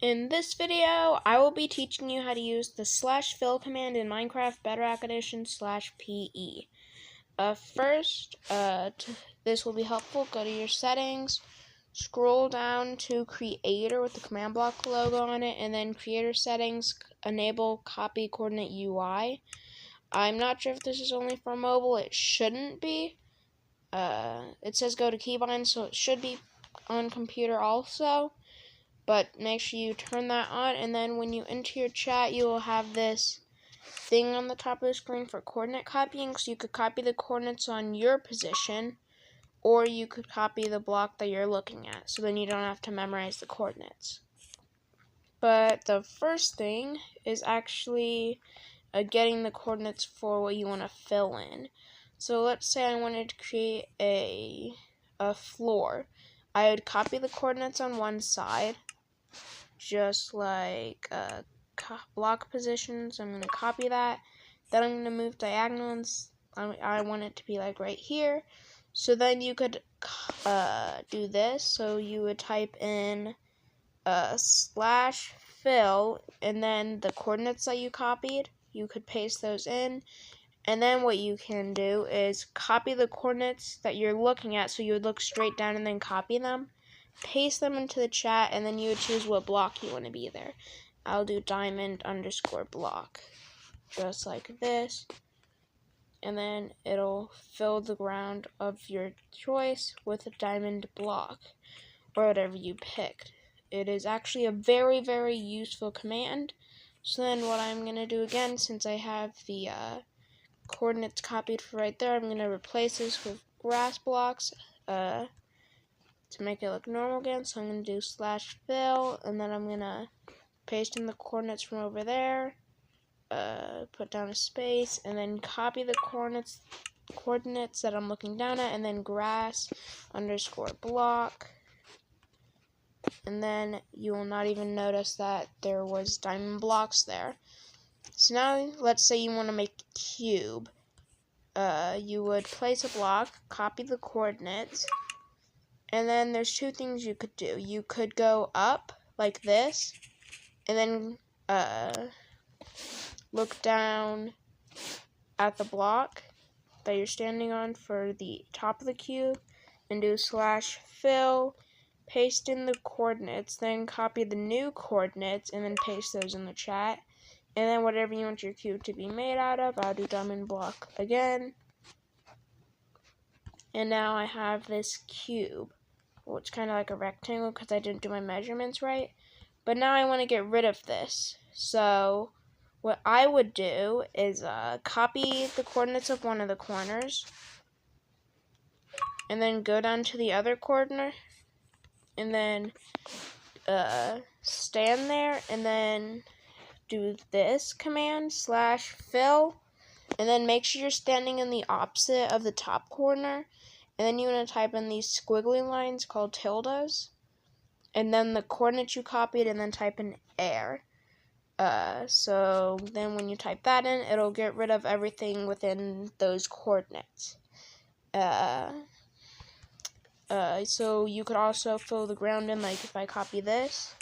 In this video, I will be teaching you how to use the /fill command in Minecraft Bedrock Edition /PE. First, this will be helpful. Go to your settings, scroll down to Creator with the command block logo on it, and then Creator Settings, enable Copy Coordinate UI. I'm not sure if this is only for mobile. It shouldn't be. It says go to keybind, so it should be on computer also. But make sure you turn that on, and then when you enter your chat, you will have this thing on the top of the screen for coordinate copying. So you could copy the coordinates on your position, or you could copy the block that you're looking at. So then you don't have to memorize the coordinates. But the first thing is actually getting the coordinates for what you want to fill in. So let's say I wanted to create a floor. I would copy the coordinates on one side, just like block positions. I'm going to copy that. Then I'm going to move diagonals. I want it to be like right here. So then you could do this. So you would type in /fill, and then the coordinates that you copied, you could paste those in. And then what you can do is copy the coordinates that you're looking at. So you would look straight down and then copy them. Paste them into the chat, and then you would choose what block you want to be there. I'll do diamond_block, just like this, and then it'll fill the ground of your choice with a diamond block, or whatever you picked. It is actually a very, very useful command. So then what I'm going to do again, since I have the coordinates copied for right there, I'm going to replace this with grass blocks, to make it look normal again. So I'm going to do /fill, and then I'm going to paste in the coordinates from over there, put down a space, and then copy the coordinates that I'm looking down at, and then grass_block, and then you will not even notice that there was diamond blocks there. So now let's say you want to make a cube. You would place a block, copy the coordinates, and then there's two things you could do. You could go up like this, and then look down at the block that you're standing on for the top of the cube, and do /fill, paste in the coordinates, then copy the new coordinates, and then paste those in the chat. And then whatever you want your cube to be made out of, I'll do diamond block again. And now I have this cube. Well, it's kind of like a rectangle because I didn't do my measurements right. But now I want to get rid of this. So what I would do is copy the coordinates of one of the corners, and then go down to the other corner, and then stand there, and then do this command, /fill, and then make sure you're standing in the opposite of the top corner. And then you want to type in these squiggly lines called tildes, and then the coordinates you copied, and then type in air. So then when you type that in, it'll get rid of everything within those coordinates. So you could also fill the ground in, like if I copy this,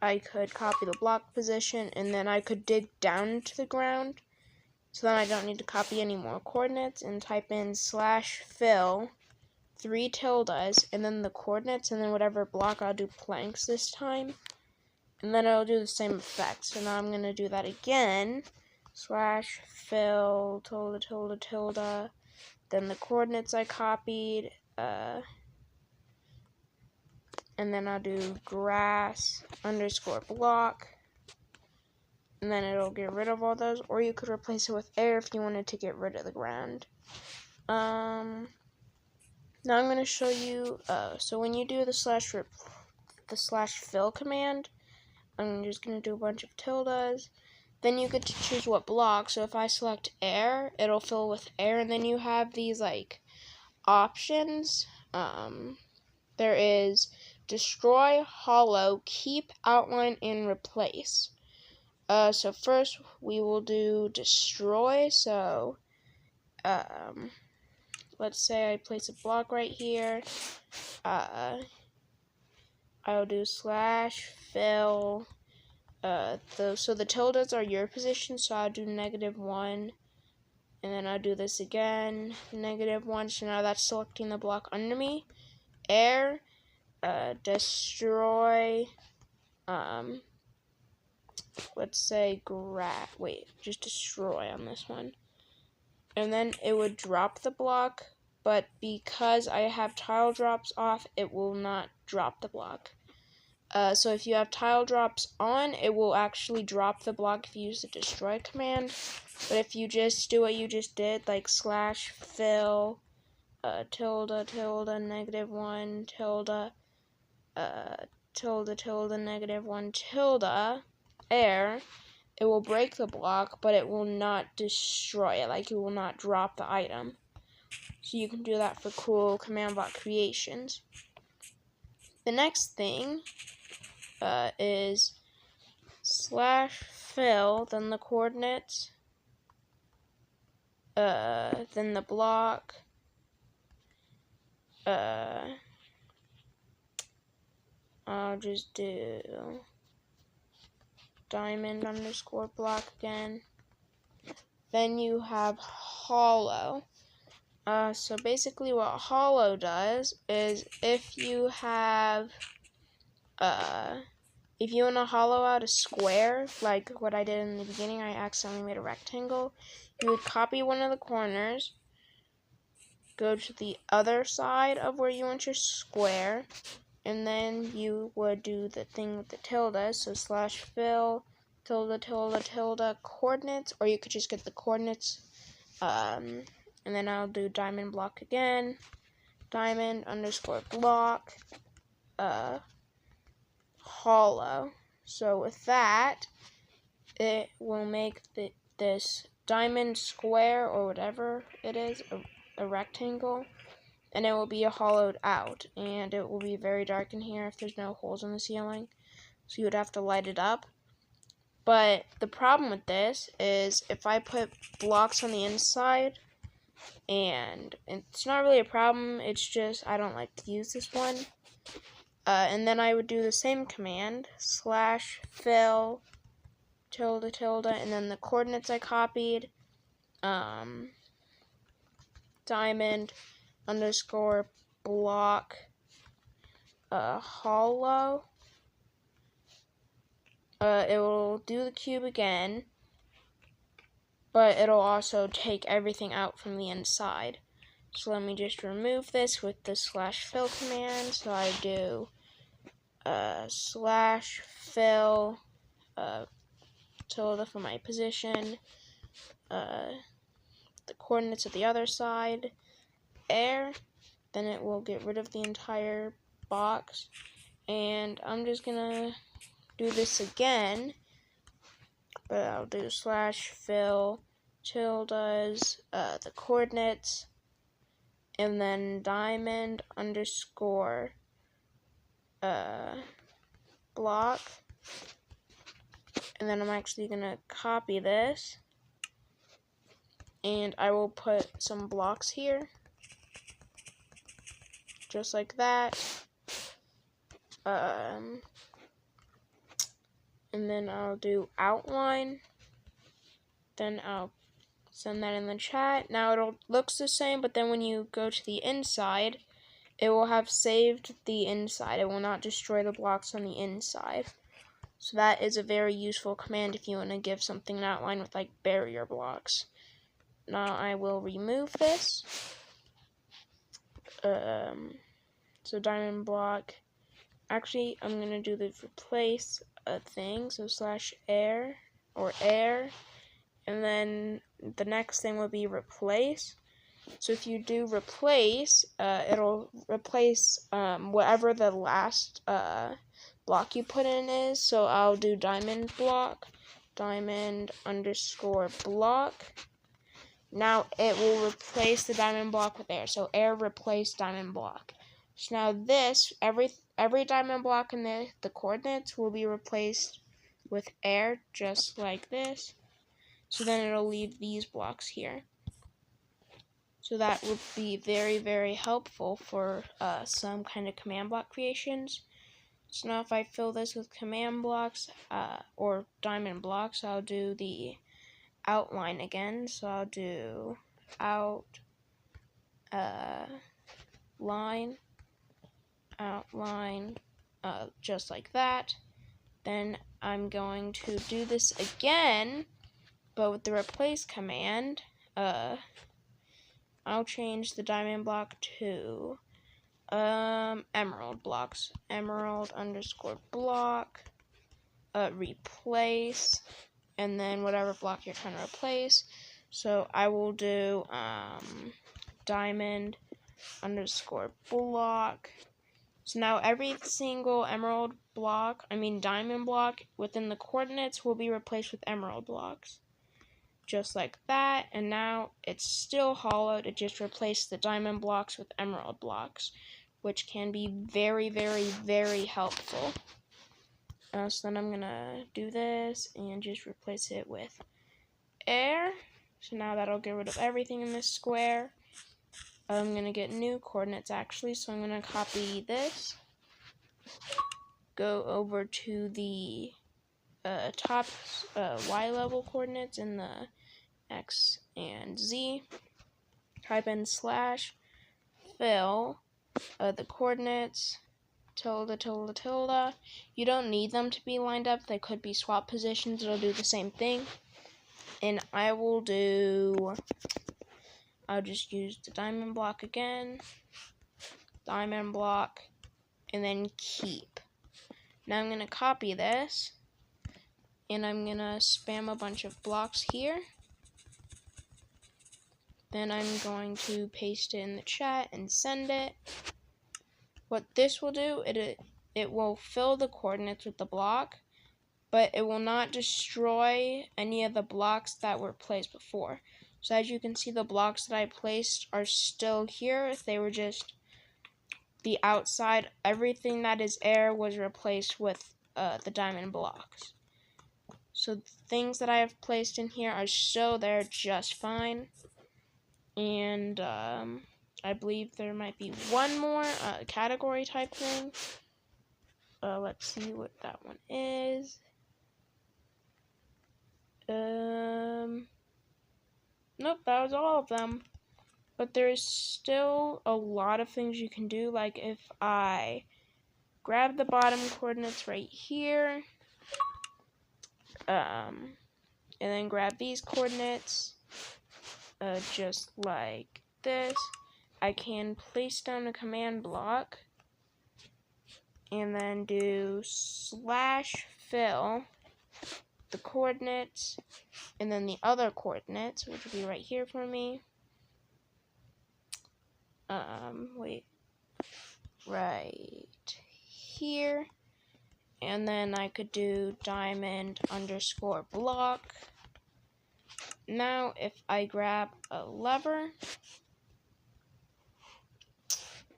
I could copy the block position, and then I could dig down to the ground. So then I don't need to copy any more coordinates, and type in /fill, 3 tildes, and then the coordinates, and then whatever block. I'll do planks this time, and then it'll do the same effect. So now I'm going to do that again, /fill, tilde, then the coordinates I copied, and then I'll do grass_block, and then it'll get rid of all those, or you could replace it with air if you wanted to get rid of the ground. Now I'm going to show you, so when you do the /fill command, I'm just going to do a bunch of tildes. Then you get to choose what block. So if I select air, it'll fill with air, and then you have these like options. There is destroy, hollow, keep, outline, and replace. So first we will do destroy. So let's say I place a block right here. I'll do slash fill. So the tildes are your position, so I'll do -1, and then I'll do this again, -1. So now that's selecting the block under me. Air, destroy. Let's say just destroy on this one. And then it would drop the block, but because I have tile drops off, it will not drop the block. So if you have tile drops on, it will actually drop the block if you use the destroy command. But if you just do what you just did, like slash fill, tilde, -1, tilde, -1, tilde, air, it will break the block, but it will not destroy it, like it will not drop the item. So you can do that for cool command block creations. The next thing is slash fill, then the coordinates, then the block, I'll just do diamond underscore block again. Then you have hollow. So basically what hollow does is if you have, if you want to hollow out a square, like what I did in the beginning, I accidentally made a rectangle, you would copy one of the corners, go to the other side of where you want your square, and then you would do the thing with the tilde, so slash fill, tilde, coordinates, or you could just get the coordinates, and then I'll do diamond block again, diamond underscore block, hollow. So with that, it will make this diamond square, or whatever it is, a rectangle, and it will be hollowed out, and it will be very dark in here if there's no holes in the ceiling, so you would have to light it up. But the problem with this is if I put blocks on the inside, and it's not really a problem, it's just I don't like to use this one, and then I would do the same command, slash fill, tilde, and then the coordinates I copied, diamond underscore block, hollow. It will do the cube again, but it'll also take everything out from the inside. So let me just remove this with the slash fill command. So I do slash fill, tilde for my position, the coordinates of the other side, air, then it will get rid of the entire box. And I'm just gonna do this again, but I'll do slash fill, tildes, the coordinates, and then diamond underscore block, and then I'm actually gonna copy this, and I will put some blocks here, just like that, and then I'll do outline, then I'll send that in the chat. Now it looks the same, but then when you go to the inside, it will have saved the inside. It will not destroy the blocks on the inside. So that is a very useful command if you want to give something an outline with like barrier blocks. Now I will remove this. So diamond block. Actually, I'm going to do the replace thing. So slash air, or air. And then the next thing will be replace. So if you do replace, it'll replace whatever the last block you put in is. So I'll do diamond block, diamond underscore block. Now it will replace the diamond block with air. So air replace diamond block. So now this, every diamond block in the coordinates will be replaced with air, just like this. So then it'll leave these blocks here. So that would be very, very helpful for some kind of command block creations. So now if I fill this with command blocks or diamond blocks, I'll do the outline again. So I'll do outline, just like that. Then I'm going to do this again, but with the replace command. I'll change the diamond block to emerald blocks. Emerald underscore block, replace, and then whatever block you're trying to replace. So I will do diamond underscore block. So now every single diamond block within the coordinates will be replaced with emerald blocks. Just like that, and now it's still hollowed. It just replaced the diamond blocks with emerald blocks, which can be very, very, very helpful. So then I'm gonna do this and just replace it with air. So now that'll get rid of everything in this square. I'm gonna get new coordinates actually, so I'm gonna copy this, go over to the top Y level coordinates in the X and Z, type in slash fill the coordinates tilde tilde tilde. You don't need them to be lined up, they could be swap positions, it'll do the same thing. And I'll just use the diamond block again, diamond block, and then keep. Now I'm gonna copy this and I'm gonna spam a bunch of blocks here. Then I'm going to paste it in the chat and send it. What this will do, it will fill the coordinates with the block, but it will not destroy any of the blocks that were placed before. So as you can see, the blocks that I placed are still here. If they were just the outside, everything that is air was replaced with the diamond blocks. So the things that I have placed in here are still there just fine. And I believe there might be one more category type thing. Let's see what that one is. Nope, that was all of them. But there's still a lot of things you can do. Like if I grab the bottom coordinates right here, and then grab these coordinates, just like this, I can place down a command block and then do slash fill the coordinates and then the other coordinates, which will be right here for me. Right here. And then I could do diamond underscore block. Now if I grab a lever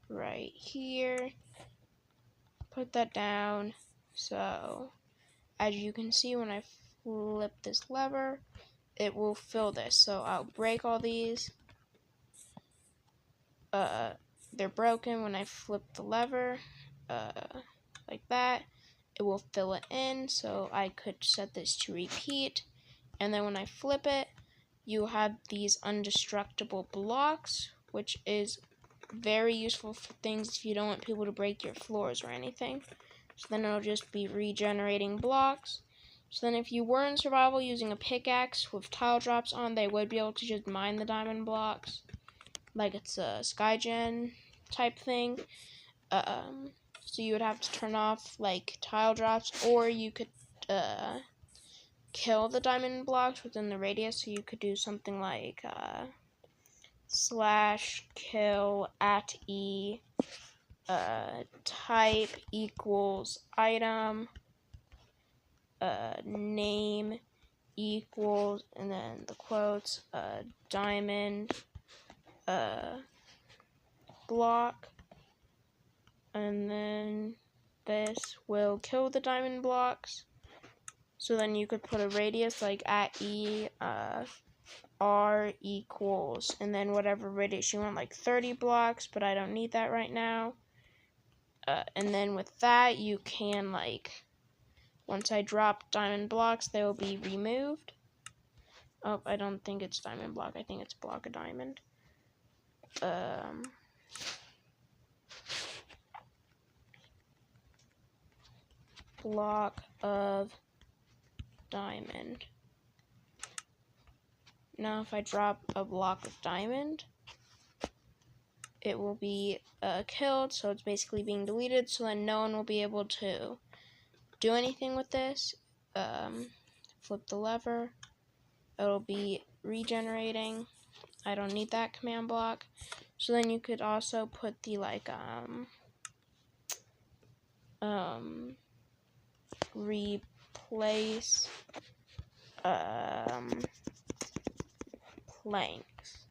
right here, put that down, so as you can see when I flip this lever, it will fill this. So I'll break all these. They're broken when I flip the lever, like that. It will fill it in, so I could set this to repeat. And then when I flip it, you have these indestructible blocks, which is very useful for things if you don't want people to break your floors or anything. So then it'll just be regenerating blocks. So then if you were in survival using a pickaxe with tile drops on, they would be able to just mine the diamond blocks, like it's a Skygen type thing. So you would have to turn off like tile drops, or you could kill the diamond blocks within the radius. So you could do something like slash kill at E type equals item name equals, and then the quotes diamond block, and then this will kill the diamond blocks. So then you could put a radius like at E R equals, and then whatever radius you want, like 30 blocks, but I don't need that right now. And then with that, you can, like, once I drop diamond blocks, they will be removed. Oh, I don't think it's diamond block. I think it's block of diamond. Block of diamond. Now, if I drop a block of diamond, it will be killed, so it's basically being deleted, so then no one will be able to do anything with this. Flip the lever, it'll be regenerating. I don't need that command block. So then you could also put the, like, replace planks.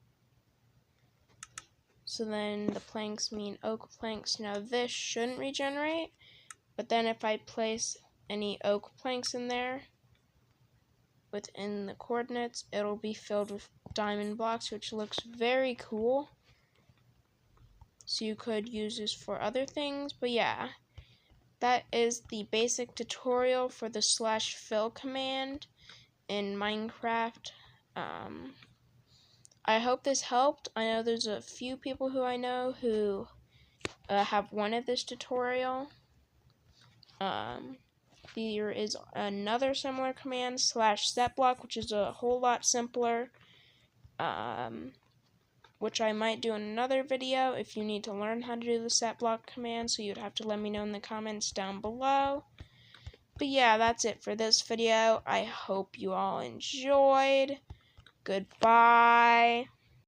So then the planks mean oak planks. Now this shouldn't regenerate, but then if I place any oak planks in there within the coordinates, it'll be filled with diamond blocks, which looks very cool. So you could use this for other things, but yeah, that is the basic tutorial for the /fill command in Minecraft. I hope this helped. I know there's a few people who I know who have wanted this tutorial. There is another similar command, /setBlock, which is a whole lot simpler, which I might do in another video if you need to learn how to do the setBlock command, so you'd have to let me know in the comments down below. But yeah, that's it for this video. I hope you all enjoyed. Goodbye.